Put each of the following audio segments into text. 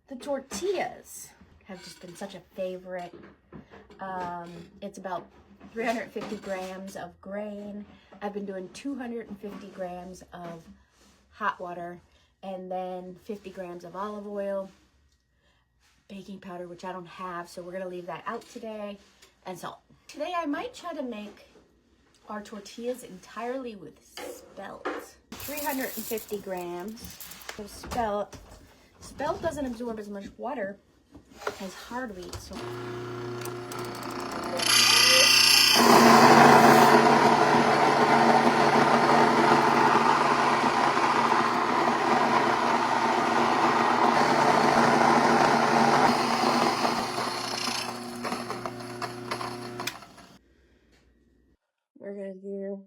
The tortillas have just been such a favorite. It's about 350 grams of grain. I've been doing 250 grams of hot water and then 50 grams of olive oil, baking powder, which I don't have, so we're gonna leave that out today, and salt. Today I might try to make our tortillas entirely with Spelt. 350 grams of Spelt. Spelt doesn't absorb as much water as hard wheat, so we're gonna do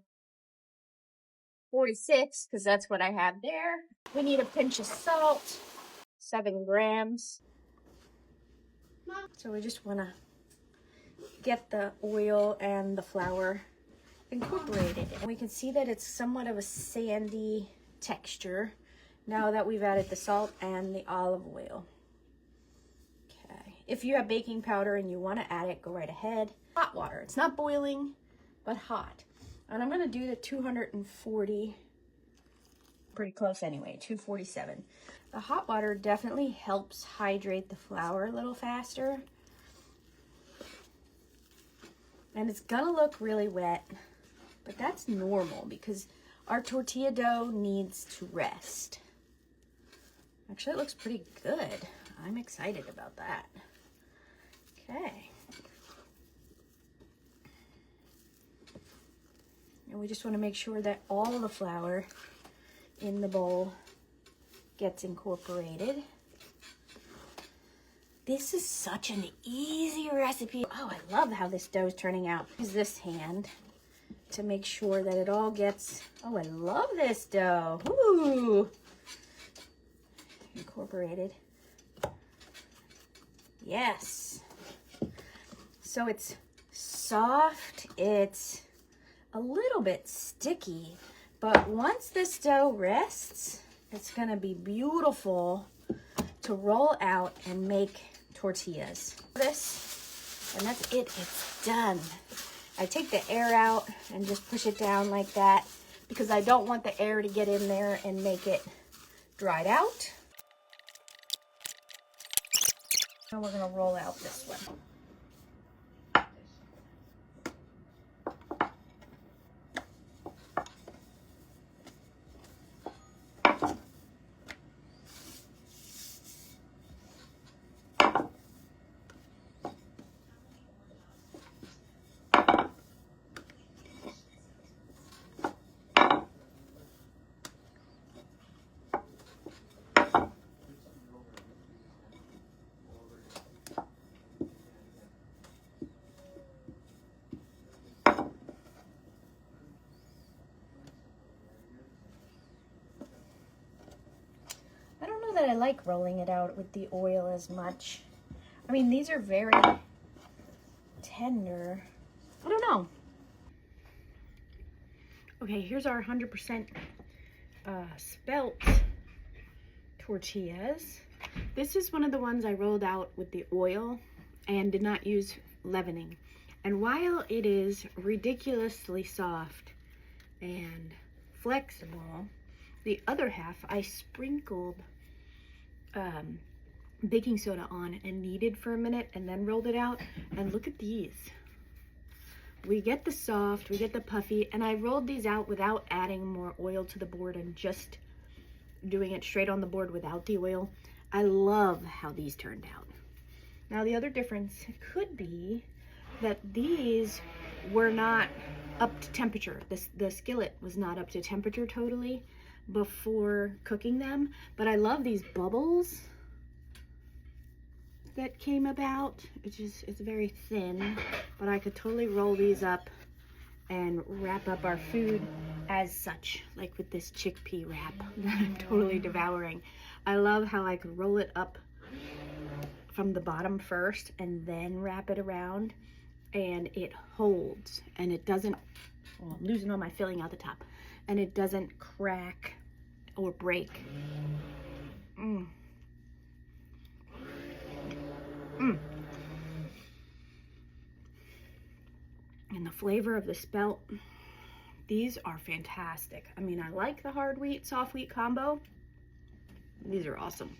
46 because that's what I have there. We need a pinch of salt, 7 grams. So we just want to get the oil and the flour incorporated. And we can see that it's somewhat of a sandy texture now that we've added the salt and the olive oil. Okay, if you have baking powder and you want to add it, go right ahead. Hot water, it's not boiling, but hot. And I'm going to do the 240, pretty close anyway, 247. The hot water definitely helps hydrate the flour a little faster. And it's gonna look really wet, but that's normal because our tortilla dough needs to rest. Actually, it looks pretty good. I'm excited about that. Okay. And we just want to make sure that all of the flour in the bowl gets incorporated. This is such an easy recipe. Oh, I love how this dough is turning out. Use this hand to make sure that it all gets, oh, I love this dough. Ooh. Incorporated. Yes. So it's soft, it's a little bit sticky, but once this dough rests, it's gonna be beautiful to roll out and make tortillas. This, and that's it, it's done. I take the air out and just push it down like that because I don't want the air to get in there and make it dried out. Now we're gonna roll out this one. That I like rolling it out with the oil as much. I mean, these are very tender. I don't know. Okay, here's our 100% Spelt tortillas. This is one of the ones I rolled out with the oil and did not use leavening. And while it is ridiculously soft and flexible, the other half I sprinkled baking soda on and kneaded for a minute and then rolled it out. And look at these. We get the soft, we get the puffy, and I rolled these out without adding more oil to the board and just doing it straight on the board without the oil. I love how these turned out. Now the other difference could be that these were not up to temperature. The skillet was not up to temperature totally before cooking them, but I love these bubbles that came about. It's very thin, but I could totally roll these up and wrap up our food as such, like with this chickpea wrap that I'm totally devouring. I love how I could roll it up from the bottom first and then wrap it around, and it holds and it doesn't, well, I'm losing all my filling out the top, and it doesn't crack or break. the flavor of the Spelt. These are fantastic. I mean, I like the hard wheat, soft wheat combo. These are awesome.